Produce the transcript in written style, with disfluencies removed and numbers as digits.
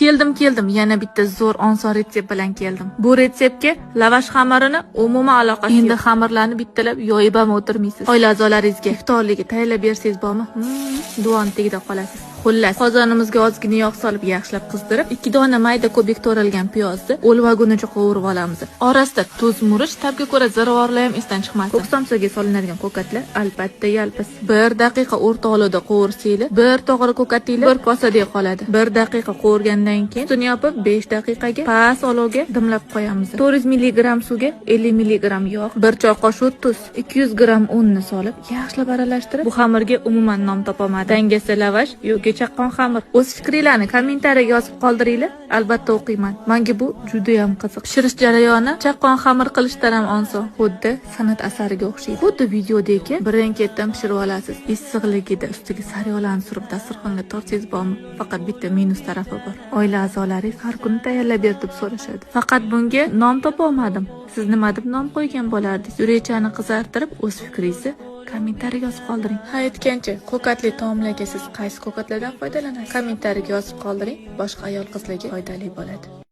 Keldim, yana bitta zo'r oson retsept bilan keldim. Bu retseptga lavash xamirini umuman aloqasi yo'q. Endi xamirlarni bittalab yoyib ham o'tirmaysiz. Oila a'zolaringizga iftorlikka tayyorlab bersangiz bormi? Duon tagida qolasiz. Xullas, qozonimizga ozgina yog' solib yaxshilab qizdirib, 2 dona mayda kubik to'ralgan piyozni o'lvagunicha qovurib olamiz. Orasida tuz, murch, tabga ko'ra ziravorlar ham esdan chiqmasin. Ko'k somsaga solinadigan ko'katlar albatta yalpis. 1 daqiqa o'rta olovda qovursanglar, 1 to'g'ri ko'katinglar 1 kosadek qoladi. 1 daqiqa qovurgandan keyin ustini yopib 5 daqiqaga past olovga dimlab qo'yamiz. 400 mg suvga 50 mg yog', 1 choy qoshiq tuz, 200 g unni solib yaxshilab aralashtirib, bu xamirga umuman nom topolmadim. Dangasa lavash yoki chaqqon xamir. O'z fikringizni kommentariyaga yozib qoldiringlar. Albatta o'qiyman. Menga bu juda ham qiziq. Pishirish jarayoni chaqqon xamir qilishdan ham oson. Xuddi san'at asariga o'xshaydi. Xuddi videodagi birin-ketdan pishirib olasiz. Issiqligida ustiga sariyolani surib dasturxonga tortsangiz bormi? Faqat bitta minus tarafi bor. Oila a'zolaringiz har kuni tayyorlab ber deb so'rashadi. Faqat bunga nom topolmadim. Siz nima deb nom qo'ygan bo'lardingiz? Rechani qizartirib, o'z fikringizni kommentariyaga yozib qoldiring. Ha, aytgancha, ko'katli taomlarga siz qaysi ko'katlardan foydalanasiz? Kommentariyaga yozib qoldiring. Boshqa ayol qizlarga foydali bo'ladi.